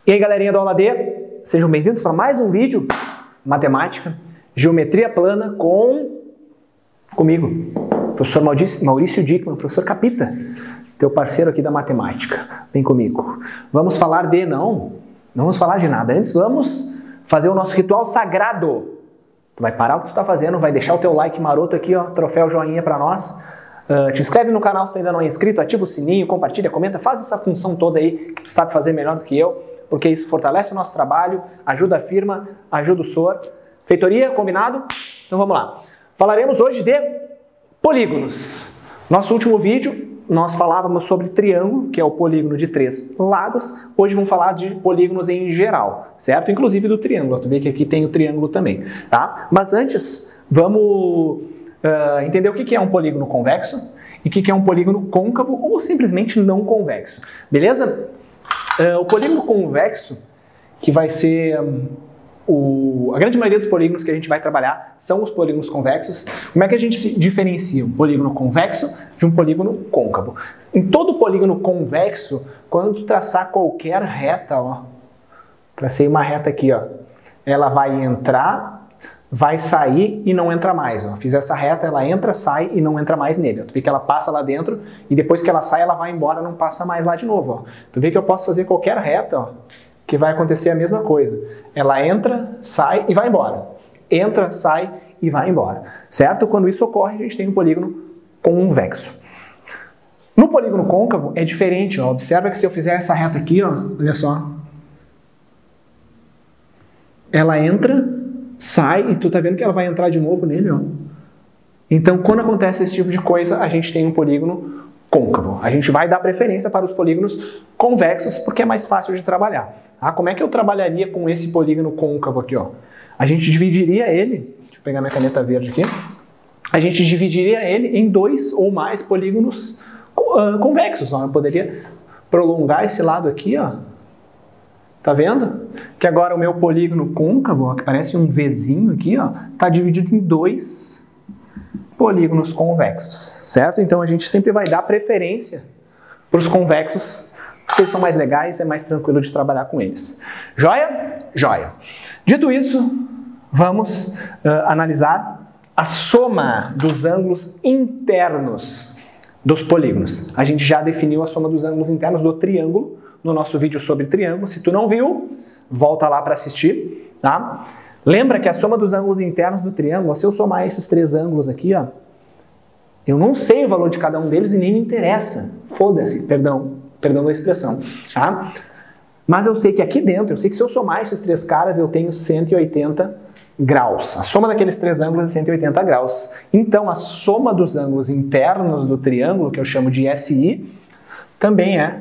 E aí, galerinha da aula D, sejam bem-vindos para mais um vídeo matemática, geometria plana comigo, professor Maurício Dickmann, professor Capita, teu parceiro aqui da matemática. Vem comigo. Vamos falar de não vamos falar de nada. Antes vamos fazer o nosso ritual sagrado. Tu vai parar o que tu tá fazendo, vai deixar o teu like maroto aqui, ó, troféu joinha para nós. Te inscreve no canal se tu ainda não é inscrito, ativa o sininho, compartilha, comenta, faz essa função toda aí que tu sabe fazer melhor do que eu, porque isso fortalece o nosso trabalho, ajuda a firma, ajuda o SOR. Feitoria, combinado? Então vamos lá. Falaremos hoje de polígonos. Nosso último vídeo nós falávamos sobre triângulo, que é o polígono de 3 lados. Hoje vamos falar de polígonos em geral, certo? Inclusive do triângulo. Tu vê que aqui tem o triângulo também, tá? Mas antes, vamos entender o que é um polígono convexo e o que é um polígono côncavo ou simplesmente não convexo, beleza? O polígono convexo, que vai ser a grande maioria dos polígonos que a gente vai trabalhar são os polígonos convexos. Como é que a gente se diferencia um polígono convexo de um polígono côncavo? Em todo polígono convexo, quando tu traçar qualquer reta, ó, tracei uma reta aqui, ó, ela vai entrar, vai sair e não entra mais. Ó. Fiz essa reta, ela entra, sai e não entra mais nele. Ó. Tu vê que ela passa lá dentro e depois que ela sai, ela vai embora, não passa mais lá de novo. Ó. Tu vê que eu posso fazer qualquer reta, ó, que vai acontecer a mesma coisa. Ela entra, sai e vai embora. Entra, sai e vai embora. Certo? Quando isso ocorre, a gente tem um polígono convexo. No polígono côncavo é diferente. Ó. Observa que se eu fizer essa reta aqui, ó, olha só. Ela entra, sai e tu tá vendo que ela vai entrar de novo nele, ó. Então, quando acontece esse tipo de coisa, a gente tem um polígono côncavo. A gente vai dar preferência para os polígonos convexos porque é mais fácil de trabalhar. Tá? Como é que eu trabalharia com esse polígono côncavo aqui, ó? A gente dividiria ele, deixa eu pegar minha caneta verde aqui. A gente dividiria ele em 2 ou mais polígonos convexos. Ó. Eu poderia prolongar esse lado aqui, ó. Tá vendo? Que agora o meu polígono côncavo, ó, que parece um Vzinho aqui, ó, tá dividido em 2 polígonos convexos, certo? Então a gente sempre vai dar preferência para os convexos, porque eles são mais legais, é mais tranquilo de trabalhar com eles. Joia? Joia. Dito isso, vamos analisar a soma dos ângulos internos dos polígonos. A gente já definiu a soma dos ângulos internos do triângulo no nosso vídeo sobre triângulo. Se tu não viu, volta lá para assistir, tá? Lembra que a soma dos ângulos internos do triângulo, se eu somar esses 3 ângulos aqui, ó, eu não sei o valor de cada um deles e nem me interessa. Foda-se, perdão da expressão, tá? Mas eu sei que aqui dentro, eu sei que se eu somar esses 3 caras, eu tenho 180 graus. A soma daqueles 3 ângulos é 180 graus. Então, a soma dos ângulos internos do triângulo, que eu chamo de SI, também é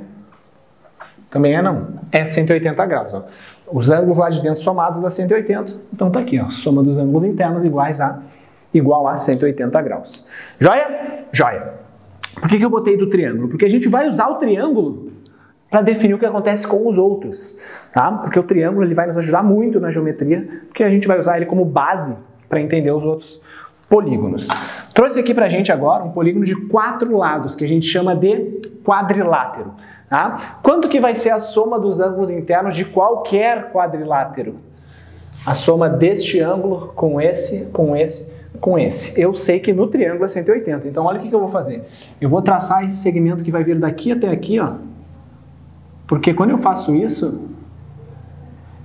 180 graus. Ó. Os ângulos lá de dentro somados dá 180, então tá aqui, ó, soma dos ângulos internos igual a 180 graus. Joia? Joia. Por que eu botei do triângulo? Porque a gente vai usar o triângulo para definir o que acontece com os outros, tá? Porque o triângulo ele vai nos ajudar muito na geometria, porque a gente vai usar ele como base para entender os outros polígonos. Trouxe aqui pra gente agora um polígono de 4 lados, que a gente chama de quadrilátero. Tá? Quanto que vai ser a soma dos ângulos internos de qualquer quadrilátero? A soma deste ângulo com esse, com esse, com esse. Eu sei que no triângulo é 180, então olha o que eu vou fazer. Eu vou traçar esse segmento que vai vir daqui até aqui, ó. Porque quando eu faço isso,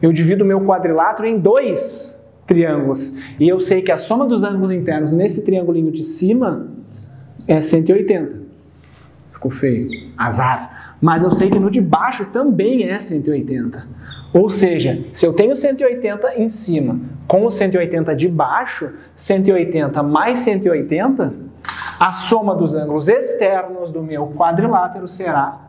eu divido o meu quadrilátero em 2 triângulos. E eu sei que a soma dos ângulos internos nesse triangulinho de cima é 180. Ficou feio. Azar. Mas eu sei que no de baixo também é 180. Ou seja, se eu tenho 180 em cima com o 180 de baixo, 180 mais 180, a soma dos ângulos externos do meu quadrilátero será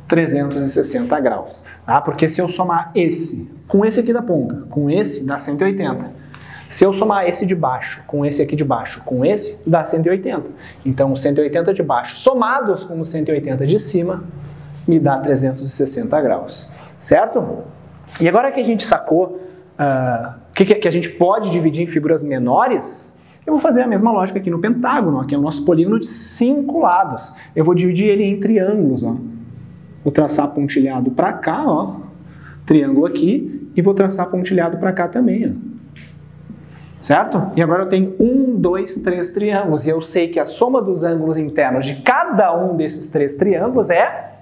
360 graus. Tá? Porque se eu somar esse com esse aqui da ponta, com esse, dá 180. Se eu somar esse de baixo com esse aqui de baixo, com esse, dá 180. Então, os 180 de baixo somados com os 180 de cima, me dá 360 graus. Certo? E agora que a gente sacou que a gente pode dividir em figuras menores, eu vou fazer a mesma lógica aqui no pentágono, que é o nosso polígono de 5 lados. Eu vou dividir ele em triângulos. Ó. Vou traçar pontilhado para cá, ó. triângulo aqui e vou traçar pontilhado para cá também, ó. Certo? E agora eu tenho 1, 2, 3 triângulos e eu sei que a soma dos ângulos internos de cada um desses 3 triângulos é...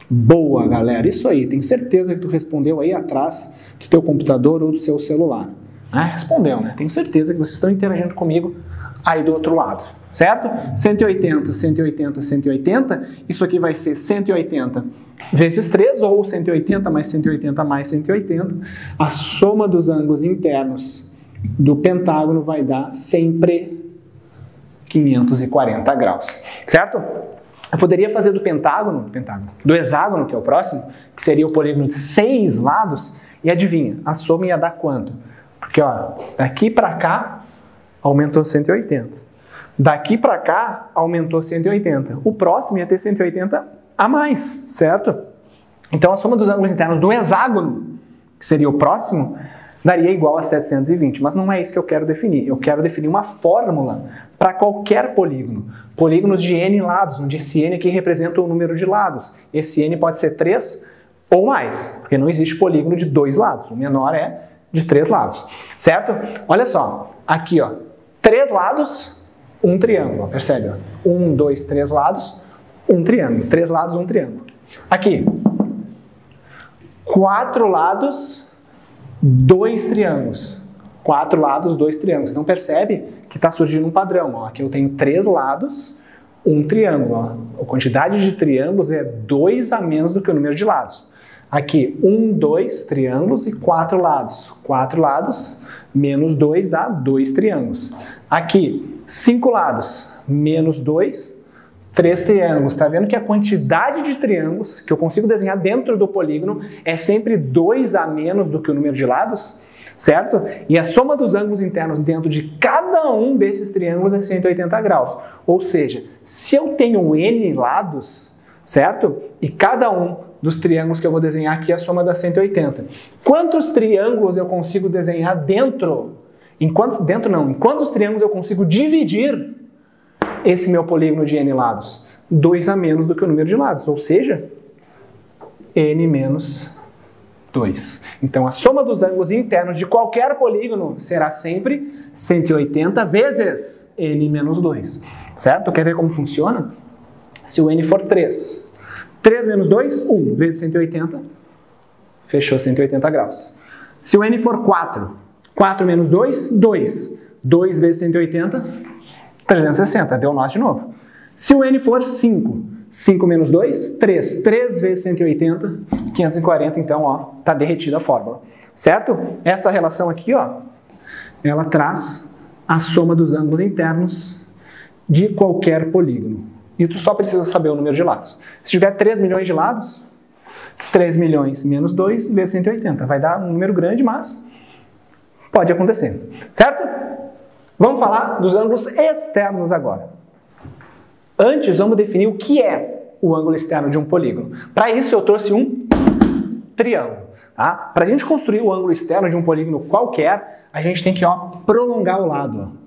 Boa, galera! Isso aí, tenho certeza que tu respondeu aí atrás do teu computador ou do seu celular. Respondeu, né? Tenho certeza que vocês estão interagindo comigo aí do outro lado, certo? 180, 180, 180, isso aqui vai ser 180 vezes 3, ou 180 mais 180 mais 180. A soma dos ângulos internos do pentágono vai dar sempre 540 graus, certo? Eu poderia fazer do do hexágono, que é o próximo, que seria o polígono de 6 lados, e adivinha, a soma ia dar quanto? Porque, ó, daqui para cá aumentou 180. Daqui para cá aumentou 180. O próximo ia ter 180 a mais, certo? Então a soma dos ângulos internos do hexágono, que seria o próximo, daria igual a 720, mas não é isso que eu quero definir. Eu quero definir uma fórmula para qualquer polígono. Polígonos de n lados, onde esse n aqui representa o número de lados. Esse n pode ser 3 ou mais, porque não existe polígono de 2 lados. O menor é de 3 lados, certo? Olha só, aqui, ó, 3 lados, um triângulo, ó, percebe? Ó? 1, 2, 3 lados, um triângulo. 3 lados, um triângulo. Aqui, 4 lados, 2 triângulos. 4 lados, 2 triângulos. Então percebe que está surgindo um padrão. Ó. Aqui eu tenho 3 lados, um triângulo. Ó. A quantidade de triângulos é 2 a menos do que o número de lados. Aqui, 1, 2 triângulos e 4 lados. 4 lados menos 2 dá 2 triângulos. Aqui, 5 lados menos 2, 3 triângulos. Está vendo que a quantidade de triângulos que eu consigo desenhar dentro do polígono é sempre 2 a menos do que o número de lados? Certo? E a soma dos ângulos internos dentro de cada um desses triângulos é 180 graus. Ou seja, se eu tenho n lados, certo? E cada um dos triângulos que eu vou desenhar aqui é a soma dá 180. Quantos triângulos eu consigo desenhar dentro? Em quantos triângulos eu consigo dividir esse meu polígono de n lados? 2 a menos do que o número de lados. Ou seja, n menos 2. Então, a soma dos ângulos internos de qualquer polígono será sempre 180 vezes n menos 2. Certo? Quer ver como funciona? Se o n for 3. 3 menos 2, 1 vezes 180. Fechou 180 graus. Se o n for 4. 4 menos 2, 2. 2 vezes 180, 360. Deu nó de novo. Se o n for 5. 5 menos 2, 3. 3 vezes 180, 540, então, ó, tá derretida a fórmula. Certo? Essa relação aqui, ó, ela traz a soma dos ângulos internos de qualquer polígono. E tu só precisa saber o número de lados. Se tiver 3 milhões de lados, 3 milhões menos 2 vezes 180. Vai dar um número grande, mas pode acontecer. Certo? Vamos falar dos ângulos externos agora. Antes, vamos definir o que é o ângulo externo de um polígono. Para isso, eu trouxe um triângulo. Tá? Para a gente construir o ângulo externo de um polígono qualquer, a gente tem que, ó, prolongar o lado. Ó.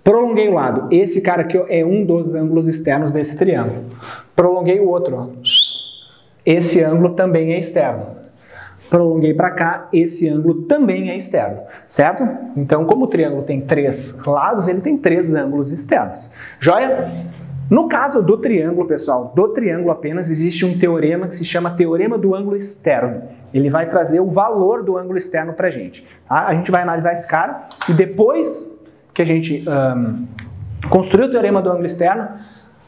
Prolonguei o lado. Esse cara aqui, ó, é um dos ângulos externos desse triângulo. Prolonguei o outro. Ó. Esse ângulo também é externo. Prolonguei para cá, esse ângulo também é externo, certo? Então, como o triângulo tem 3 lados, ele tem 3 ângulos externos. Joia? No caso do triângulo, pessoal, do triângulo apenas existe um teorema que se chama teorema do ângulo externo. Ele vai trazer o valor do ângulo externo para a gente. Tá? A gente vai analisar esse cara e depois que a gente construir o teorema do ângulo externo,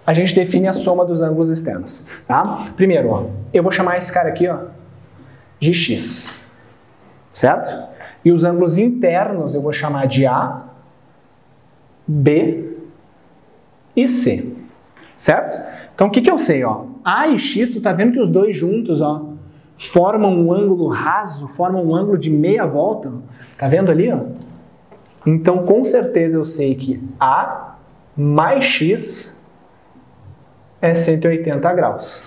a gente define a soma dos ângulos externos. Tá? Primeiro, ó, eu vou chamar esse cara aqui, ó, de x, certo? E os ângulos internos eu vou chamar de A, B e C, certo? Então o que eu sei, ó? A e x, tu tá vendo que os dois juntos, ó, formam um ângulo raso, formam um ângulo de meia volta, tá vendo ali, ó? Então com certeza eu sei que A mais x é 180 graus.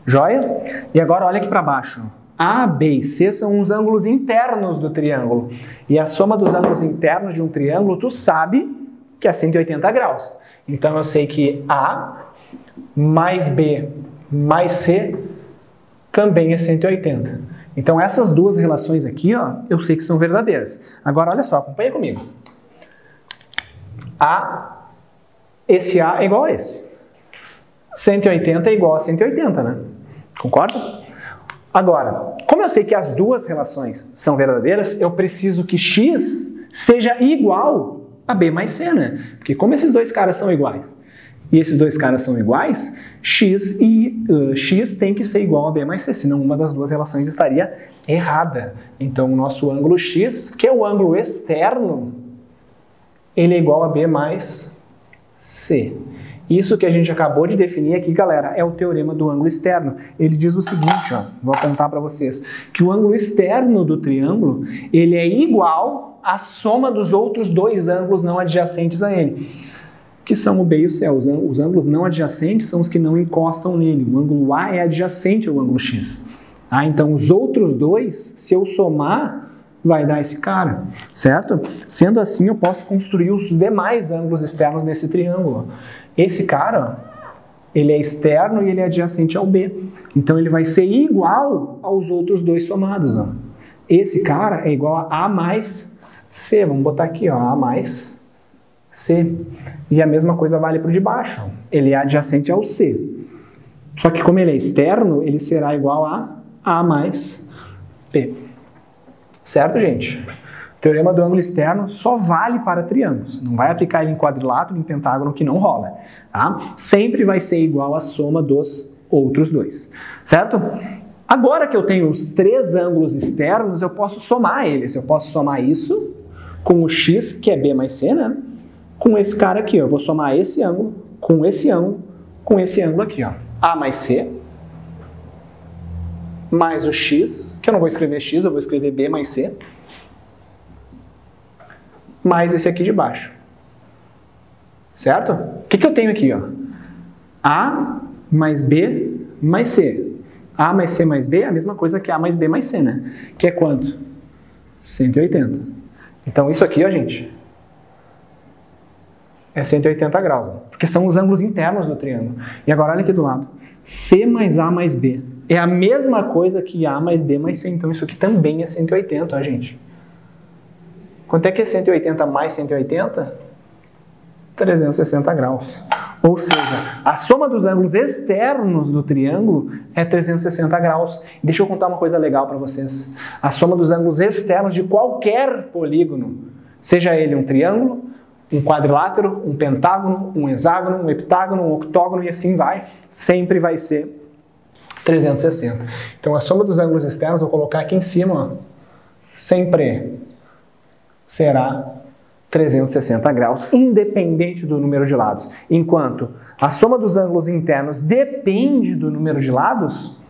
Joia? E agora olha aqui para baixo, ó. A, B e C são os ângulos internos do triângulo. E a soma dos ângulos internos de um triângulo, tu sabe que é 180 graus. Então eu sei que A mais B mais C também é 180. Então essas duas relações aqui, ó, eu sei que são verdadeiras. Agora olha só, acompanha comigo. Esse A é igual a esse. 180 é igual a 180, né? Concorda? Agora, como eu sei que as duas relações são verdadeiras, eu preciso que x seja igual a b mais c, né? Porque como esses dois caras são iguais, e esses dois caras são iguais, x tem que ser igual a b mais c, senão uma das duas relações estaria errada. Então o nosso ângulo x, que é o ângulo externo, ele é igual a b mais c. Isso que a gente acabou de definir aqui, galera, é o teorema do ângulo externo. Ele diz o seguinte, ó, vou apontar para vocês, que o ângulo externo do triângulo, ele é igual à soma dos outros dois ângulos não adjacentes a ele, que são o B e o C. Os ângulos não adjacentes são os que não encostam nele. O ângulo A é adjacente ao ângulo X. Então, os outros dois, se eu somar, vai dar esse cara, certo? Sendo assim, eu posso construir os demais ângulos externos desse triângulo. Esse cara, ele é externo e ele é adjacente ao B. Então, ele vai ser igual aos outros dois somados. Ó. Esse cara é igual a mais C. Vamos botar aqui, ó, A mais C. E a mesma coisa vale para o de baixo. Ele é adjacente ao C. Só que como ele é externo, ele será igual a A mais P. Certo, gente? O teorema do ângulo externo só vale para triângulos. Não vai aplicar ele em quadrilátero, em pentágono, que não rola. Tá? Sempre vai ser igual à soma dos outros dois. Certo? Agora que eu tenho os três ângulos externos, eu posso somar eles. Eu posso somar isso com o x, que é B mais C, né? Com esse cara aqui, ó. Eu vou somar esse ângulo com esse ângulo com esse ângulo aqui, ó. A mais C mais o x, que eu não vou escrever x, eu vou escrever B mais C, mais esse aqui de baixo. Certo? O que eu tenho aqui, ó? A mais B mais C. A mais C mais B é a mesma coisa que A mais B mais C, né? Que é quanto? 180. Então isso aqui, ó, gente, é 180 graus, ó, porque são os ângulos internos do triângulo. E agora olha aqui do lado. C mais A mais B é a mesma coisa que A mais B mais C. Então isso aqui também é 180, ó, gente. Quanto é que é 180 mais 180? 360 graus. Ou seja, a soma dos ângulos externos do triângulo é 360 graus. Deixa eu contar uma coisa legal para vocês. A soma dos ângulos externos de qualquer polígono, seja ele um triângulo, um quadrilátero, um pentágono, um hexágono, um heptágono, um octógono e assim vai, sempre vai ser 360. Então a soma dos ângulos externos, vou colocar aqui em cima, ó, sempre será 360 graus, independente do número de lados. Enquanto a soma dos ângulos internos depende do número de lados,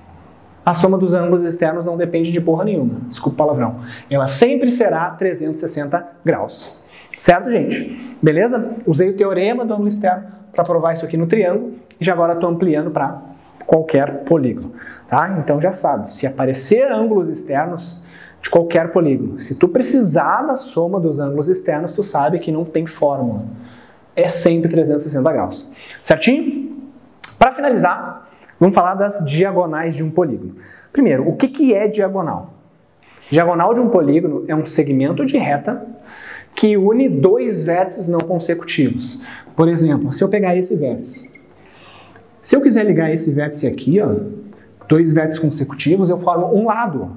a soma dos ângulos externos não depende de porra nenhuma. Desculpa o palavrão. Ela sempre será 360 graus. Certo, gente? Beleza? Usei o teorema do ângulo externo para provar isso aqui no triângulo e já agora estou ampliando para qualquer polígono. Tá? Então já sabe, se aparecer ângulos externos de qualquer polígono, se tu precisar da soma dos ângulos externos, tu sabe que não tem fórmula. É sempre 360 graus. Certinho? Para finalizar, vamos falar das diagonais de um polígono. Primeiro, o que é diagonal? Diagonal de um polígono é um segmento de reta que une dois vértices não consecutivos. Por exemplo, se eu pegar esse vértice, se eu quiser ligar esse vértice aqui, ó, dois vértices consecutivos, eu formo um lado.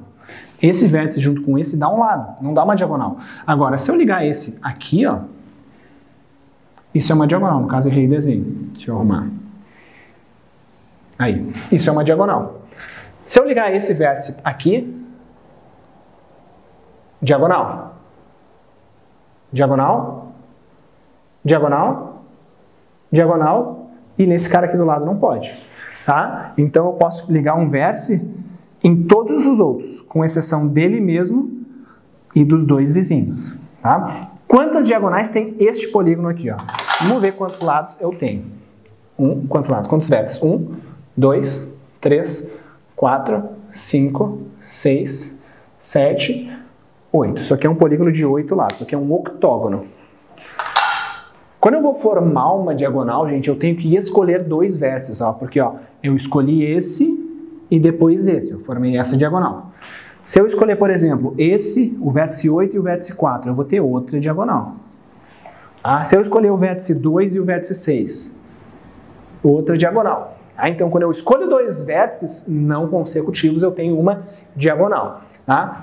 Esse vértice junto com esse dá um lado, não dá uma diagonal. Agora, se eu ligar esse aqui, ó, isso é uma diagonal, no caso errei o desenho. Deixa eu arrumar. Aí, isso é uma diagonal. Se eu ligar esse vértice aqui, diagonal. Diagonal, diagonal, diagonal, e nesse cara aqui do lado não pode. Tá? Então eu posso ligar um vértice em todos os outros, com exceção dele mesmo e dos dois vizinhos. Tá? Quantas diagonais tem este polígono aqui? Ó? Vamos ver quantos lados eu tenho. Quantos lados? Quantos vértices? 1, 2, 3, 4, 5, 6, 7, 8. Isso aqui é um polígono de 8 lados. Isso aqui é um octógono. Quando eu vou formar uma diagonal, gente, eu tenho que escolher dois vértices. Ó, porque ó, eu escolhi esse e depois esse, eu formei essa diagonal. Se eu escolher, por exemplo, esse, o vértice 8 e o vértice 4, eu vou ter outra diagonal. Se eu escolher o vértice 2 e o vértice 6, outra diagonal. Então, quando eu escolho dois vértices não consecutivos, eu tenho uma diagonal.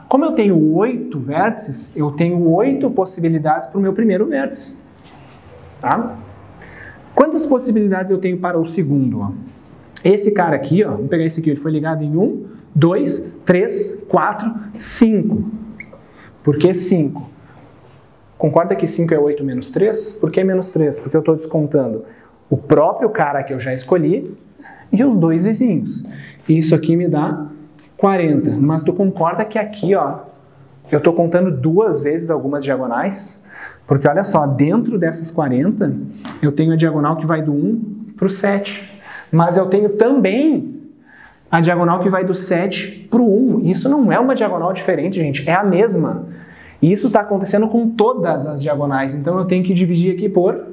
Como eu tenho 8 vértices, eu tenho 8 possibilidades para o meu primeiro vértice. Quantas possibilidades eu tenho para o segundo? Esse cara aqui, vamos pegar esse aqui, ele foi ligado em 1, 2, 3, 4, 5. Por que 5? Concorda que 5 é 8 menos 3? Por que menos 3? Porque eu estou descontando o próprio cara que eu já escolhi e os dois vizinhos. Isso aqui me dá 40. Mas tu concorda que aqui, eu estou contando duas vezes algumas diagonais? Porque olha só, dentro dessas 40, eu tenho a diagonal que vai do 1 para o 7. Mas eu tenho também a diagonal que vai do 7 para o 1. Isso não é uma diagonal diferente, gente, é a mesma. E isso está acontecendo com todas as diagonais. Então eu tenho que dividir aqui por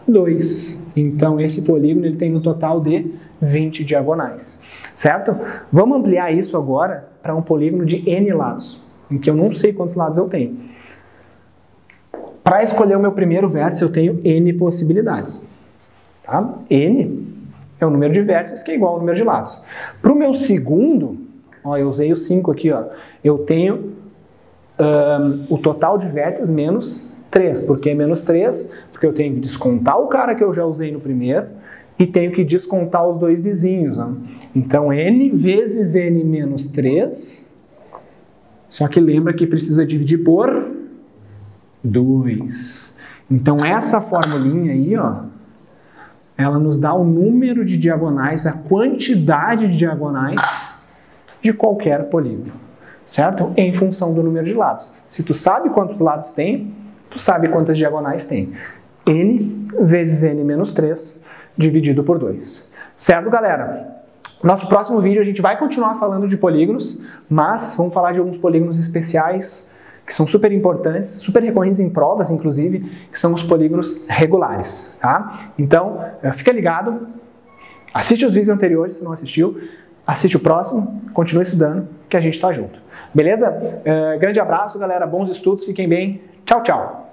2. Então esse polígono ele tem um total de 20 diagonais. Certo? Vamos ampliar isso agora para um polígono de N lados, em que eu não sei quantos lados eu tenho. Para escolher o meu primeiro vértice, eu tenho N possibilidades. N é o número de vértices que é igual ao número de lados. Para o meu segundo, eu usei o 5 aqui, eu tenho o total de vértices menos 3. Por que menos 3? Porque eu tenho que descontar o cara que eu já usei no primeiro e tenho que descontar os dois vizinhos. Então, N vezes N menos 3, só que lembra que precisa dividir por 2. Então, essa formulinha aí, ela nos dá o número de diagonais, a quantidade de diagonais de qualquer polígono, certo? Em função do número de lados. Se tu sabe quantos lados tem, tu sabe quantas diagonais tem. N vezes N menos 3 dividido por 2. Certo, galera? Nosso próximo vídeo a gente vai continuar falando de polígonos, mas vamos falar de alguns polígonos especiais que são super importantes, super recorrentes em provas, inclusive, que são os polígonos regulares, tá? Então, fica ligado, assiste os vídeos anteriores se não assistiu, assiste o próximo, continue estudando, que a gente tá junto. Beleza? Grande abraço, galera, bons estudos, fiquem bem, tchau, tchau!